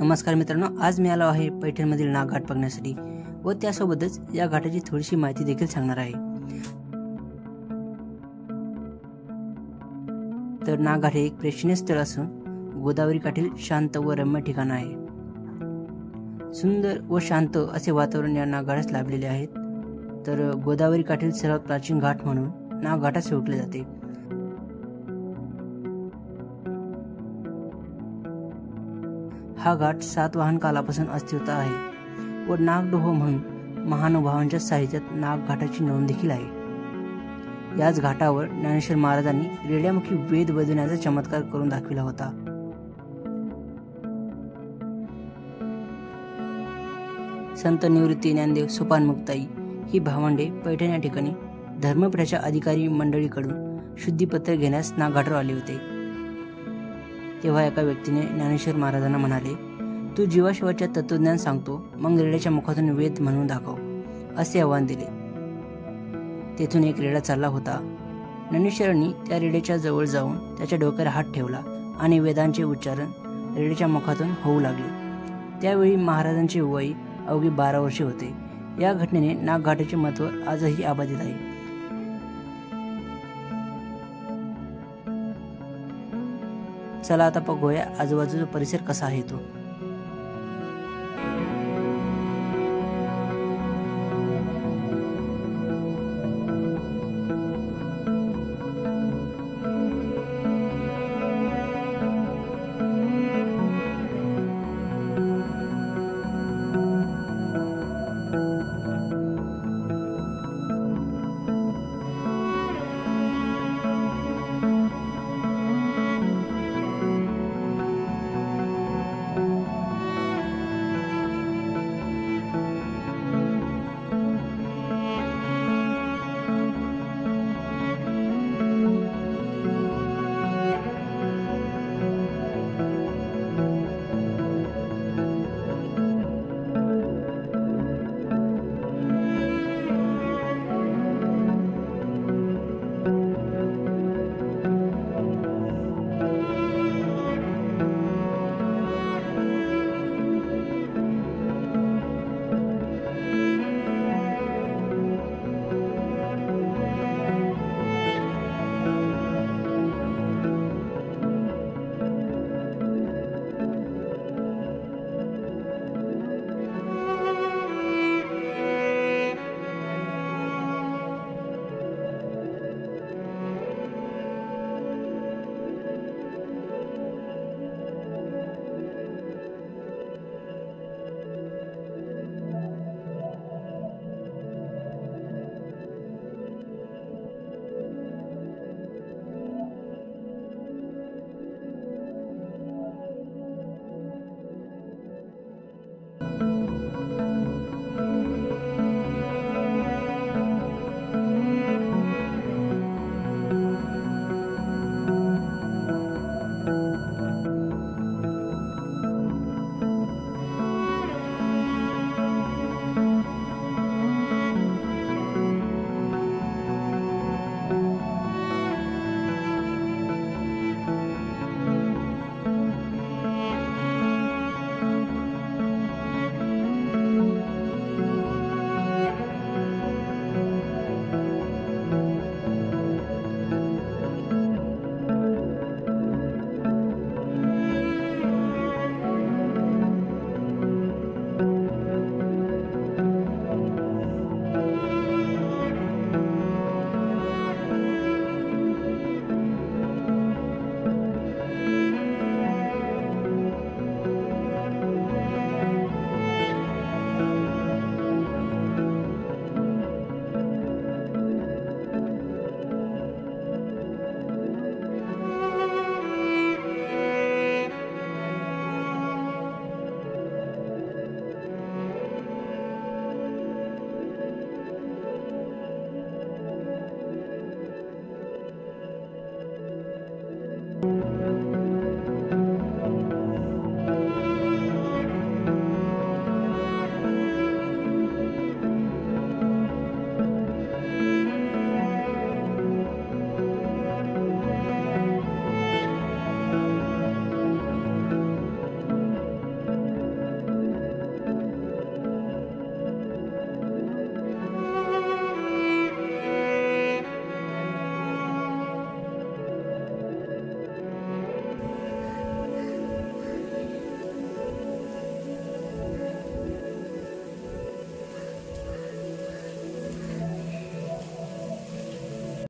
नमस्कार मित्रांनो, आज मी आलो आहे पैठणमधील नाग घाट बघण्यासाठी व त्यासोबतच या घाटाची थोडीशी माहिती देखील सांगणार आहे। तर नाग घाट हे एक प्रेक्षणीय स्थळ असून गोदावरी काठील शांत व रम्य ठिकाण आहे। सुंदर व शांत असे वातावरण या नाग घाटास लाभलेले आहेत। तर गोदावरी काठील सर्वात प्राचीन घाट म्हणून नाग घाटास ओळखले जाते। हा घाट सातवाहन कालापासून अस्तित्वात आहे व नागडोह म्हणून महानुभावांच्या साहित्यात नाग घाटाची नोंद देखील आहे। याच घाटावर ज्ञानेश्वर महाराजांनी रेड्यामुखी वेद वदविण्याचा चमत्कार करून दाखविला होता। संत निवृत्ती ज्ञानदेव सोपान मुक्ताई ही भावंडे पैठण या ठिकाणी धर्मपीठाच्या अधिकारी मंडळीकडून शुद्धीपत्र घेण्यास नाग घाटावर आले होते। तेव्हा एका व्यक्तीने ज्ञानेश्वर महाराजांना म्हणाले, तू जीवाशिवाचे तत्वज्ञान सांगतो, मग रेड्याच्या मुखातून वेद म्हणून दाखव, असे आव्हान दिले। तेथून एक रेडा चालला होता। ज्ञानेश्वरांनी त्या रेड्याच्या जवळ जाऊन त्याच्या डोक्यावर हात ठेवला आणि वेदांचे उच्चारण रेड्याच्या मुखातून होऊ लागले। त्यावेळी महाराजांचे वय अवघी 12 वर्षे होते। या घटनेने नाग घाटाचे महत्त्व आजही अबाधित आहे। चला आता बघूया आजूबाजूचा परिसर कसा आहे तो।